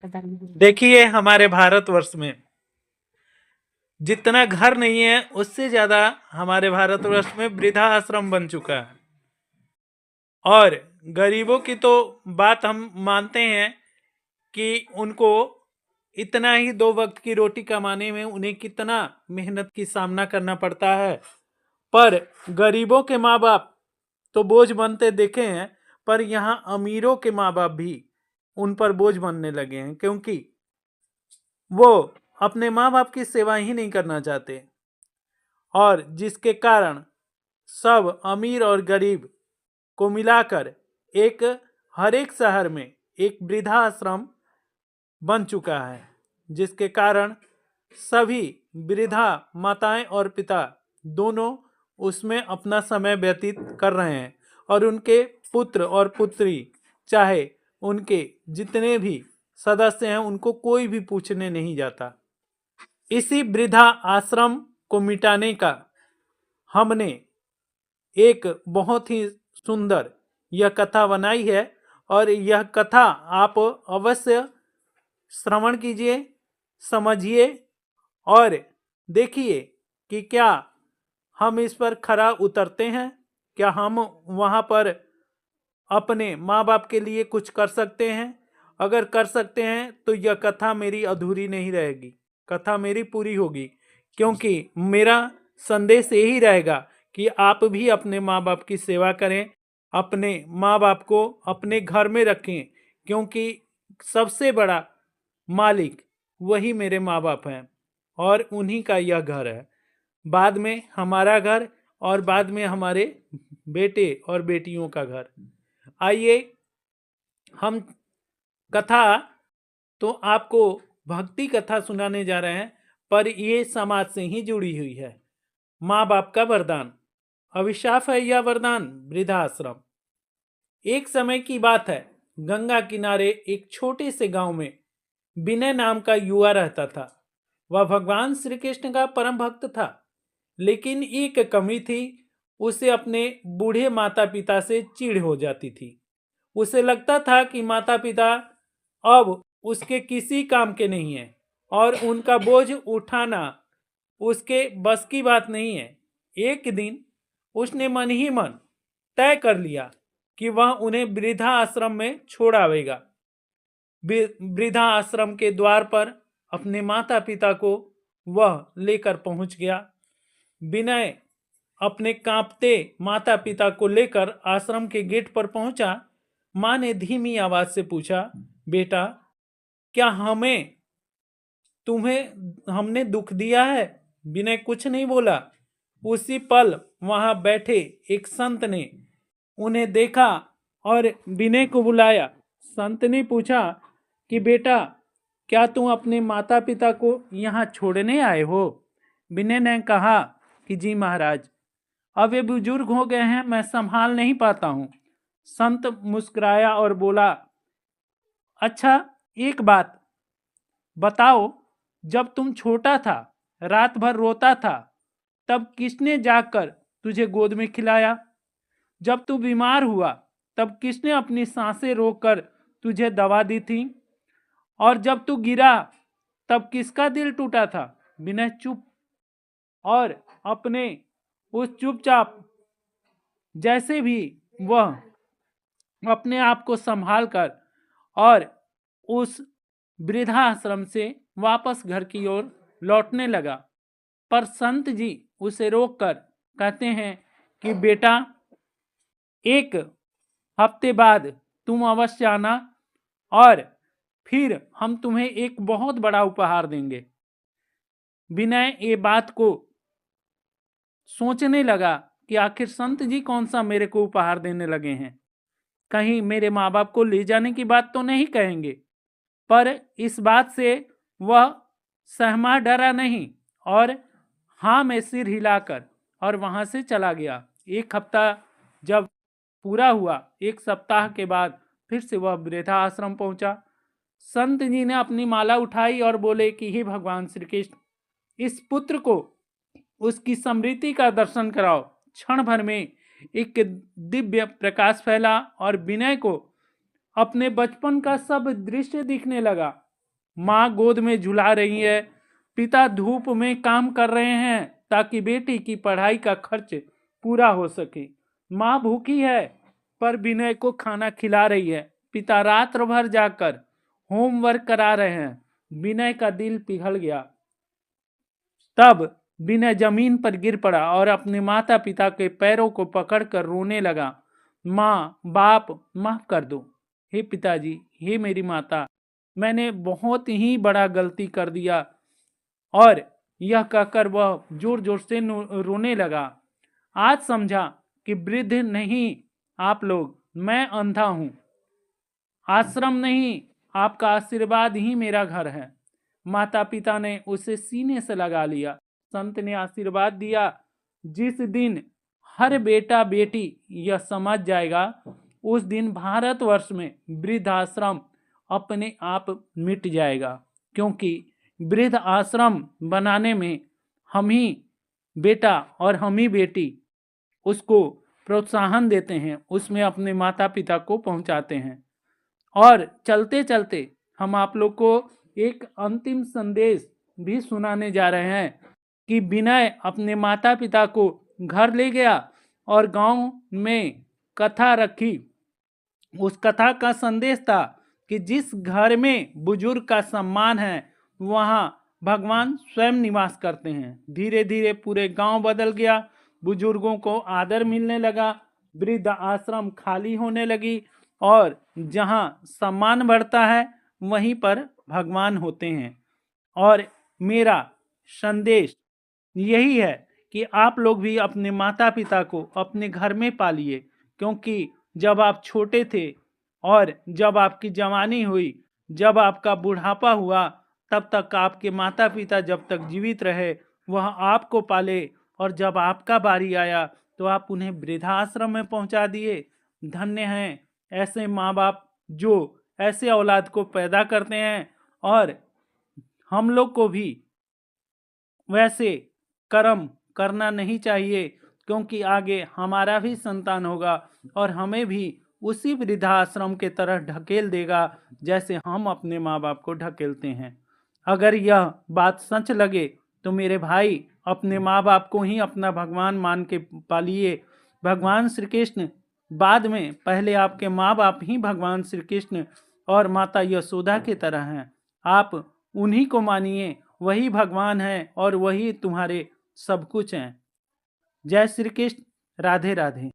देखिए, हमारे भारतवर्ष में जितना घर नहीं है उससे ज्यादा हमारे भारतवर्ष में वृद्धा आश्रम बन चुका है। और गरीबों की तो बात हम मानते हैं कि उनको इतना ही 2 वक्त की रोटी कमाने में उन्हें कितना मेहनत की सामना करना पड़ता है। पर गरीबों के माँ बाप तो बोझ बनते देखे हैं, पर यहाँ अमीरों के माँ बाप भी उन पर बोझ बनने लगे हैं, क्योंकि वो अपने माँ बाप की सेवा ही नहीं करना चाहते। और जिसके कारण सब अमीर और गरीब को मिलाकर एक हर एक शहर में एक वृद्धाश्रम बन चुका है, जिसके कारण सभी वृद्धा माताएं और पिता दोनों उसमें अपना समय व्यतीत कर रहे हैं। और उनके पुत्र और पुत्री, चाहे उनके जितने भी सदस्य हैं, उनको कोई भी पूछने नहीं जाता। इसी वृद्धा आश्रम को मिटाने का हमने एक बहुत ही सुंदर यह कथा बनाई है। और यह कथा आप अवश्य श्रवण कीजिए, समझिए और देखिए कि क्या हम इस पर खरा उतरते हैं, क्या हम वहाँ पर अपने माँ बाप के लिए कुछ कर सकते हैं। अगर कर सकते हैं तो यह कथा मेरी अधूरी नहीं रहेगी, कथा मेरी पूरी होगी, क्योंकि मेरा संदेश यही रहेगा कि आप भी अपने माँ बाप की सेवा करें, अपने माँ बाप को अपने घर में रखें, क्योंकि सबसे बड़ा मालिक वही मेरे माँ बाप हैं और उन्हीं का यह घर है। बाद में हमारा घर और बाद में हमारे बेटे और बेटियों का घर। आइए हम कथा तो आपको भक्ति कथा सुनाने जा रहे हैं, पर ये समाज से ही जुड़ी हुई है। माँ बाप का वरदान, अभिशाप है या वरदान, वृद्धाश्रम। एक समय की बात है, गंगा किनारे एक छोटे से गांव में विनय नाम का युवा रहता था। वह भगवान श्री कृष्ण का परम भक्त था, लेकिन एक कमी थी, उसे अपने बूढ़े माता पिता से चिढ़ हो जाती थी। उसे लगता था कि माता पिता अब उसके किसी काम के नहीं हैं और उनका बोझ उठाना उसके बस की बात नहीं है। एक दिन उसने मन ही मन तय कर लिया कि वह उन्हें वृद्धा आश्रम में छोड़ आवेगा। वृद्धा आश्रम के द्वार पर अपने माता पिता को वह लेकर पहुंच गया। विनय अपने कांपते माता पिता को लेकर आश्रम के गेट पर पहुंचा। माँ ने धीमी आवाज से पूछा, बेटा, क्या हमने दुख दिया है? विनय कुछ नहीं बोला। उसी पल वहां बैठे एक संत ने उन्हें देखा और विनय को बुलाया। संत ने पूछा कि बेटा, क्या तुम अपने माता पिता को यहाँ छोड़ने आए हो? विनय ने कहा कि जी महाराज, अब ये बुजुर्ग हो गए हैं, मैं संभाल नहीं पाता हूँ। संत मुस्कुराया और बोला, अच्छा एक बात बताओ, जब तुम छोटा था, रात भर रोता था, तब किसने जाकर तुझे गोद में खिलाया? जब तू बीमार हुआ, तब किसने अपनी सांसें रोककर तुझे दवा दी थी? और जब तू गिरा, तब किसका दिल टूटा था? विनय चुप और अपने उस चुपचाप जैसे भी वह अपने आप को संभाल कर और उस वृद्धाश्रम से वापस घर की ओर लौटने लगा। पर संत जी उसे रोककर कहते हैं कि बेटा, एक हफ्ते बाद तुम अवश्य आना और फिर हम तुम्हें एक बहुत बड़ा उपहार देंगे। विनय ये बात को सोचने लगा कि आखिर संत जी कौन सा मेरे को उपहार देने लगे हैं, कहीं मेरे माँ बाप को ले जाने की बात तो नहीं कहेंगे। पर इस बात से वह सहमा डरा नहीं और हाँ में सिर हिलाकर और वहां से चला गया। एक हफ्ता जब पूरा हुआ, एक सप्ताह के बाद फिर से वह वृद्धा आश्रम पहुंचा। संत जी ने अपनी माला उठाई और बोले कि हे भगवान श्री कृष्ण, इस पुत्र को उसकी समृद्धि का दर्शन कराओ। क्षण भर में एक दिव्य प्रकाश फैला और विनय को अपने बचपन का सब दृश्य दिखने लगा। माँ गोद में झुला रही है, पिता धूप में काम कर रहे हैं ताकि बेटी की पढ़ाई का खर्च पूरा हो सके। माँ भूखी है पर विनय को खाना खिला रही है। पिता रात भर जाकर होमवर्क करा रहे हैं। विनय का दिल पिघल गया। तब विनय जमीन पर गिर पड़ा और अपने माता पिता के पैरों को पकड़कर रोने लगा। माँ, बाप, माफ कर दो। हे पिताजी, हे मेरी माता, मैंने बहुत ही बड़ा गलती कर दिया। और यह कहकर वह जोर जोर से रोने लगा। आज समझा कि वृद्ध नहीं आप लोग, मैं अंधा हूं। आश्रम नहीं, आपका आशीर्वाद ही मेरा घर है। माता पिता ने उसे सीने से लगा लिया। संत ने आशीर्वाद दिया, जिस दिन हर बेटा बेटी यह समझ जाएगा, उस दिन भारतवर्ष में वृद्ध आश्रम अपने आप मिट जाएगा। क्योंकि वृद्ध आश्रम बनाने में हम ही बेटा और हम ही बेटी उसको प्रोत्साहन देते हैं, उसमें अपने माता पिता को पहुंचाते हैं। और चलते चलते हम आप लोग को एक अंतिम संदेश भी सुनाने जा रहे हैं कि विनय अपने माता पिता को घर ले गया और गांव में कथा रखी। उस कथा का संदेश था कि जिस घर में बुजुर्ग का सम्मान है वहाँ भगवान स्वयं निवास करते हैं। धीरे धीरे पूरे गांव बदल गया, बुजुर्गों को आदर मिलने लगा, वृद्ध आश्रम खाली होने लगी और जहाँ सम्मान बढ़ता है वहीं पर भगवान होते हैं। और मेरा संदेश यही है कि आप लोग भी अपने माता पिता को अपने घर में पालिए, क्योंकि जब आप छोटे थे और जब आपकी जवानी हुई, जब आपका बुढ़ापा हुआ, तब तक आपके माता पिता जब तक जीवित रहे वह आपको पाले, और जब आपका बारी आया तो आप उन्हें वृद्धाश्रम में पहुंचा दिए। धन्य हैं ऐसे माँ बाप जो ऐसे औलाद को पैदा करते हैं। और हम लोग को भी वैसे कर्म करना नहीं चाहिए, क्योंकि आगे हमारा भी संतान होगा और हमें भी उसी वृद्धाश्रम के तरह ढकेल देगा जैसे हम अपने माँ बाप को ढकेलते हैं। अगर यह बात सच लगे तो मेरे भाई अपने माँ बाप को ही अपना भगवान मान के पालिए। भगवान श्री कृष्ण बाद में, पहले आपके माँ बाप ही भगवान श्री कृष्ण और माता यशोदा की तरह हैं। आप उन्हीं को मानिए, वही भगवान है और वही तुम्हारे सब कुछ हैं। जय श्री कृष्ण। राधे राधे।